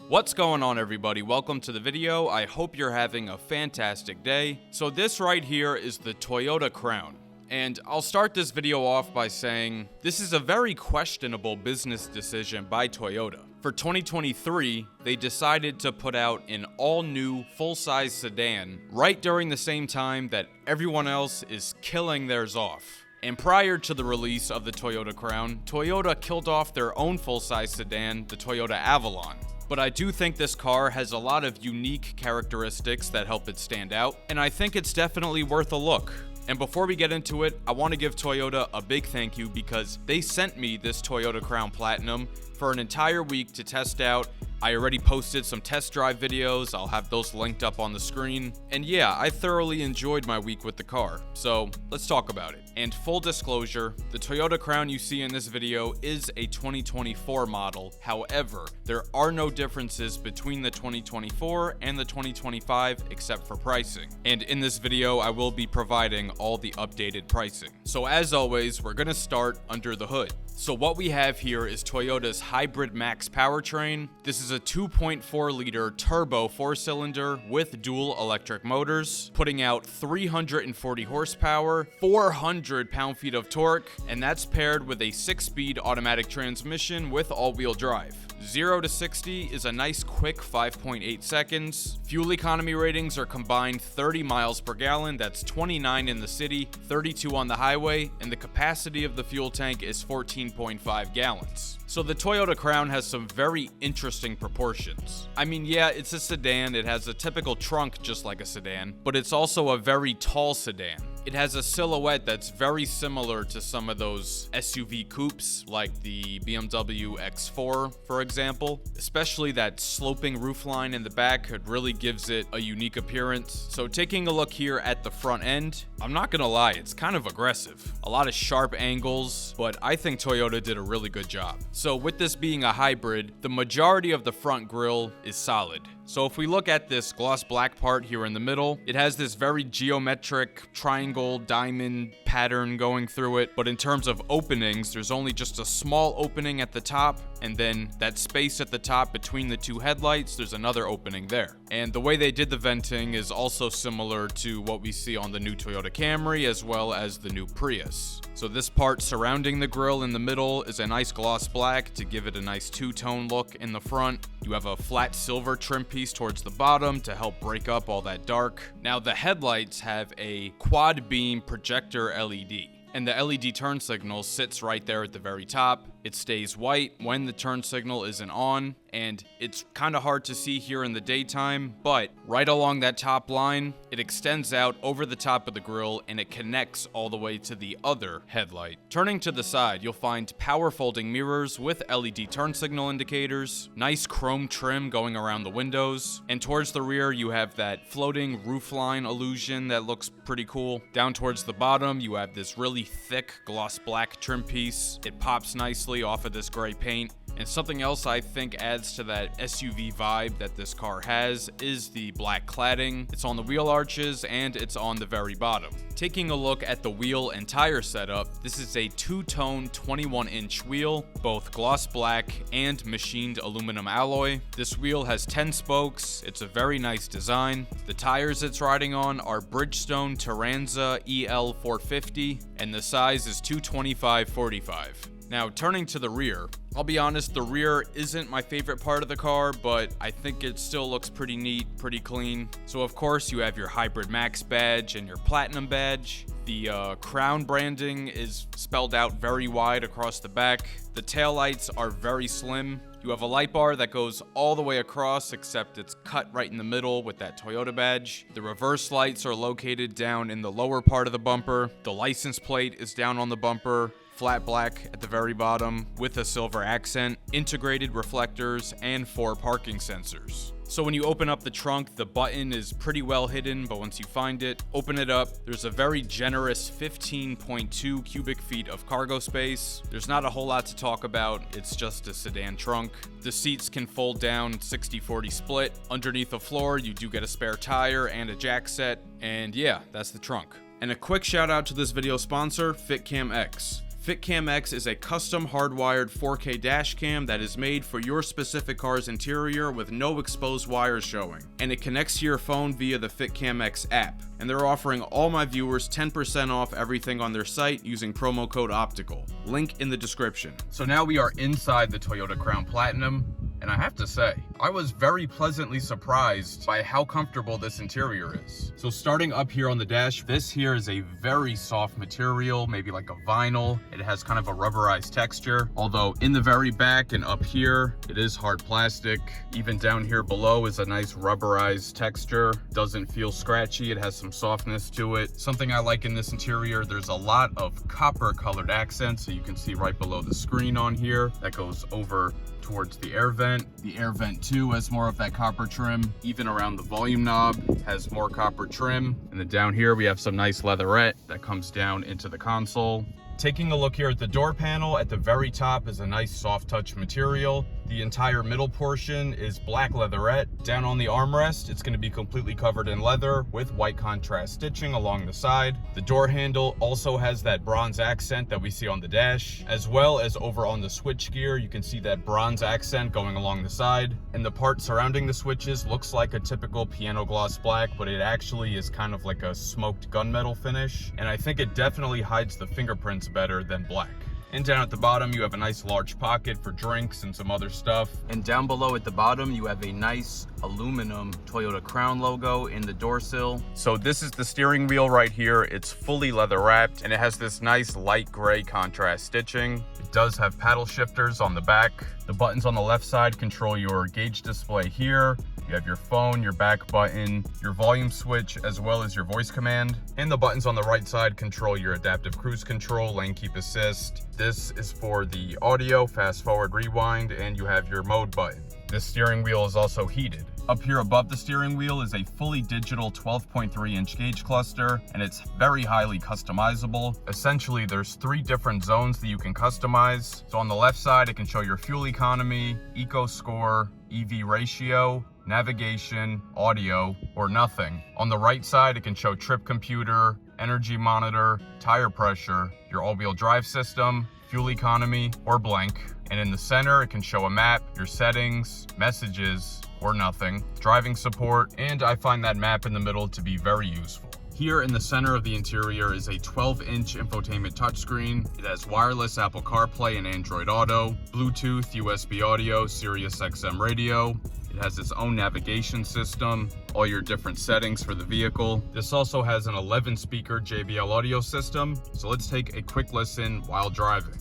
What's going on, everybody? Welcome to the video. I hope you're having a fantastic day. So this right here is the Toyota Crown. And I'll start this video off by saying this is a very questionable business decision by Toyota. For 2023, they decided to put out an all-new full-size sedan right during the same time that everyone else is killing theirs off. And prior to the release of the Toyota Crown, Toyota killed off their own full-size sedan, the Toyota Avalon. But I do think this car has a lot of unique characteristics that help it stand out, and I think it's definitely worth a look. And before we get into it, I want to give Toyota a big thank you because they sent me this Toyota Crown Platinum for an entire week to test out. I already posted some test drive videos, I'll have those linked up on the screen. And yeah, I thoroughly enjoyed my week with the car, so let's talk about it. And full disclosure, the Toyota Crown you see in this video is a 2024 model. However, there are no differences between the 2024 and the 2025 except for pricing. And in this video, I will be providing all the updated pricing. So as always, we're gonna start under the hood. So what we have here is Toyota's Hybrid Max powertrain. This is a 2.4 liter turbo 4-cylinder with dual electric motors, putting out 340 horsepower, 400 pound-feet of torque, and that's paired with a 6-speed automatic transmission with all-wheel drive. 0 to 60 is a nice quick 5.8 seconds. Fuel economy ratings are combined 30 miles per gallon, that's 29 in the city, 32 on the highway, and the capacity of the fuel tank is 14.5 gallons. So the Toyota Crown has some very interesting proportions. I mean, yeah, it's a sedan, it has a typical trunk just like a sedan, but it's also a very tall sedan. It has a silhouette that's very similar to some of those SUV coupes, like the BMW X4, for example. Especially that sloping roofline in the back, it really gives it a unique appearance. So taking a look here at the front end, I'm not gonna lie, it's kind of aggressive. A lot of sharp angles, but I think Toyota did a really good job. So with this being a hybrid, the majority of the front grille is solid. So if we look at this gloss black part here in the middle, it has this very geometric triangle diamond pattern going through it. But in terms of openings, there's only just a small opening at the top, and then that space at the top between the two headlights, there's another opening there. And the way they did the venting is also similar to what we see on the new Toyota Camry as well as the new Prius. So this part surrounding the grille in the middle is a nice gloss black to give it a nice two-tone look in the front. You have a flat silver trim piece towards the bottom to help break up all that dark. Now the headlights have a quad beam projector LED. And the LED turn signal sits right there at the very top. It stays white when the turn signal isn't on, and it's kind of hard to see here in the daytime, but right along that top line, it extends out over the top of the grille and it connects all the way to the other headlight. Turning to the side, you'll find power folding mirrors with LED turn signal indicators, nice chrome trim going around the windows, and towards the rear, you have that floating roofline illusion that looks pretty cool. Down towards the bottom, you have this really thick gloss black trim piece. It pops nicely off of this gray paint. And something else I think adds to that SUV vibe that this car has is the black cladding. It's on the wheel arches and it's on the very bottom. Taking a look at the wheel and tire setup, this is a two-tone 21-inch wheel, both gloss black and machined aluminum alloy. This wheel has 10 spokes. It's a very nice design. The tires it's riding on are Bridgestone Turanza EL 450, and the size is 225/45. Now, turning to the rear, I'll be honest, the rear isn't my favorite part of the car, but I think it still looks pretty neat, pretty clean. So of course, you have your Hybrid Max badge and your Platinum badge. The Crown branding is spelled out very wide across the back. The taillights are very slim. You have a light bar that goes all the way across, except it's cut right in the middle with that Toyota badge. The reverse lights are located down in the lower part of the bumper. The license plate is down on the bumper. Flat black at the very bottom with a silver accent, integrated reflectors, and 4 parking sensors. So when you open up the trunk, the button is pretty well hidden, but once you find it, open it up, there's a very generous 15.2 cubic feet of cargo space. There's not a whole lot to talk about, it's just a sedan trunk. The seats can fold down 60-40 split. Underneath the floor, you do get a spare tire and a jack set, and yeah, that's the trunk. And a quick shout out to this video sponsor, FitCam X. FitCam X is a custom hardwired 4K dash cam that is made for your specific car's interior with no exposed wires showing, and it connects to your phone via the FitCam X app. And they're offering all my viewers 10% off everything on their site using promo code OPTICAL. Link in the description. So now we are inside the Toyota Crown Platinum. And I have to say, I was very pleasantly surprised by how comfortable this interior is. So starting up here on the dash, this here is a very soft material, maybe like a vinyl. It has kind of a rubberized texture. Although in the very back and up here, it is hard plastic. Even down here below is a nice rubberized texture. Doesn't feel scratchy, it has some softness to it. Something I like in this interior, there's a lot of copper colored accents. So you can see right below the screen on here, that goes over towards the air vent. The air vent too has more of that copper trim. Even around the volume knob has more copper trim. And then down here we have some nice leatherette that comes down into the console. Taking a look here at the door panel, at the very top is a nice soft touch material. The entire middle portion is black leatherette. Down on the armrest, it's going to be completely covered in leather with white contrast stitching along the side. The door handle also has that bronze accent that we see on the dash, as well as over on the switch gear, you can see that bronze accent going along the side. And the part surrounding the switches looks like a typical piano gloss black, but it actually is kind of like a smoked gunmetal finish. And I think it definitely hides the fingerprints better than black. And down at the bottom, you have a nice large pocket for drinks and some other stuff. And down below at the bottom, you have a nice aluminum Toyota Crown logo in the door sill. So this is the steering wheel right here. It's fully leather wrapped and it has this nice light gray contrast stitching. It does have paddle shifters on the back. The buttons on the left side control your gauge display here. You have your phone, your back button, your volume switch, as well as your voice command. And the buttons on the right side control your adaptive cruise control, lane keep assist. This is for the audio, fast forward, rewind, and you have your mode button. This steering wheel is also heated. Up here above the steering wheel is a fully digital 12.3-inch gauge cluster, and it's very highly customizable. Essentially, there's 3 different zones that you can customize. So on the left side, it can show your fuel economy, eco score, EV ratio, navigation, audio, or nothing. On the right side, it can show trip computer, energy monitor, tire pressure, your all-wheel drive system, fuel economy, or blank. And in the center, it can show a map, your settings, messages, or nothing, driving support, and I find that map in the middle to be very useful. Here in the center of the interior is a 12-inch infotainment touchscreen. It has wireless Apple CarPlay and Android Auto, Bluetooth, USB audio, Sirius XM radio. It has its own navigation system, all your different settings for the vehicle. This also has an 11-speaker JBL audio system. So let's take a quick listen while driving.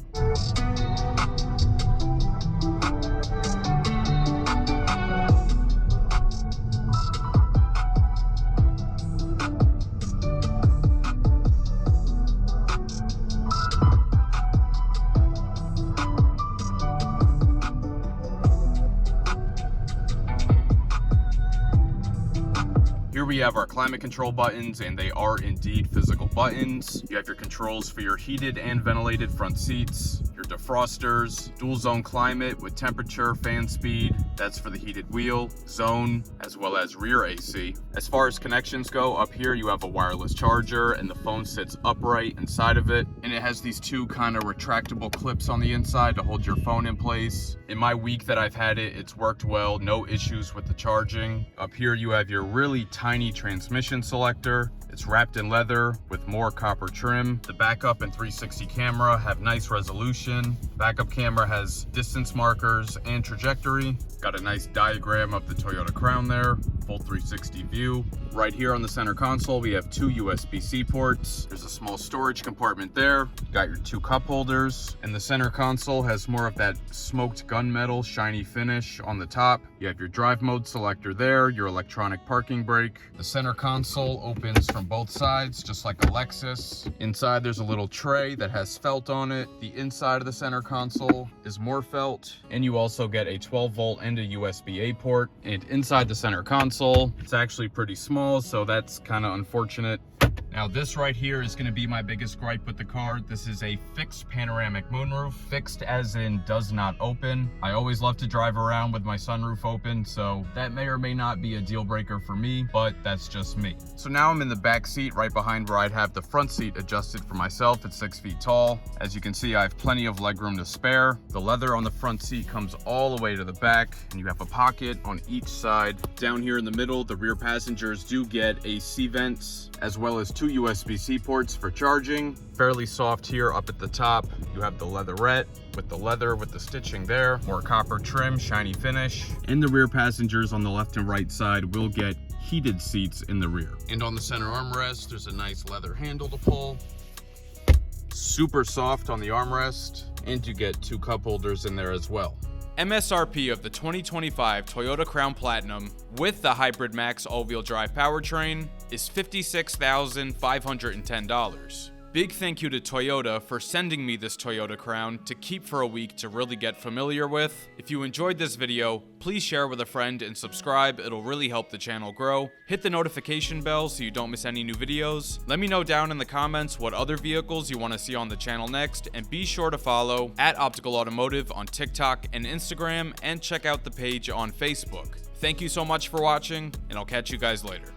Here we have our climate control buttons, and they are indeed physical buttons. You have your controls for your heated and ventilated front seats, your defrosters, dual zone climate with temperature, fan speed, that's for the heated wheel, zone, as well as rear AC. As far as connections go, up here you have a wireless charger, and the phone sits upright inside of it. And it has these 2 kind of retractable clips on the inside to hold your phone in place. In my week that I've had it, it's worked well, no issues with the charging. Up here you have your really tiny transmission selector. It's wrapped in leather with more copper trim. The backup and 360 camera have nice resolution. Backup camera has distance markers and trajectory. Got a nice diagram of the Toyota Crown there. Full 360 view. Right here on the center console, we have 2 USB-C ports. There's a small storage compartment there. You got your 2 cup holders. And the center console has more of that smoked gunmetal shiny finish on the top. You have your drive mode selector there, your electronic parking brake. The center console opens from both sides, just like a Lexus. Inside, there's a little tray that has felt on it. The inside of the center console is more felt. And you also get a 12-volt and a USB-A port. And inside the center console, it's actually pretty small, so that's kind of unfortunate. Now this right here is going to be my biggest gripe with the car. This is a fixed panoramic moonroof. Fixed as in does not open. I always love to drive around with my sunroof open, so that may or may not be a deal breaker for me, but that's just me. So now I'm in the back seat right behind where I'd have the front seat adjusted for myself. It's 6 feet tall. As you can see, I have plenty of legroom to spare. The leather on the front seat comes all the way to the back, and you have a pocket on each side. Down here in the middle, the rear passengers do get AC vents, as well as 2 USB-C ports for charging. Fairly soft here up at the top. You have the leatherette with the leather with the stitching there. More copper trim, shiny finish. And the rear passengers on the left and right side will get heated seats in the rear. And on the center armrest, there's a nice leather handle to pull. Super soft on the armrest, and you get 2 cup holders in there as well. MSRP of the 2025 Toyota Crown Platinum with the Hybrid Max all-wheel drive powertrain is $56,510. Big thank you to Toyota for sending me this Toyota Crown to keep for a week to really get familiar with. If you enjoyed this video, please share with a friend and subscribe. It'll really help the channel grow. Hit the notification bell so you don't miss any new videos. Let me know down in the comments what other vehicles you want to see on the channel next, and be sure to follow @OpticalAutomotive on TikTok and Instagram, and check out the page on Facebook. Thank you so much for watching, and I'll catch you guys later.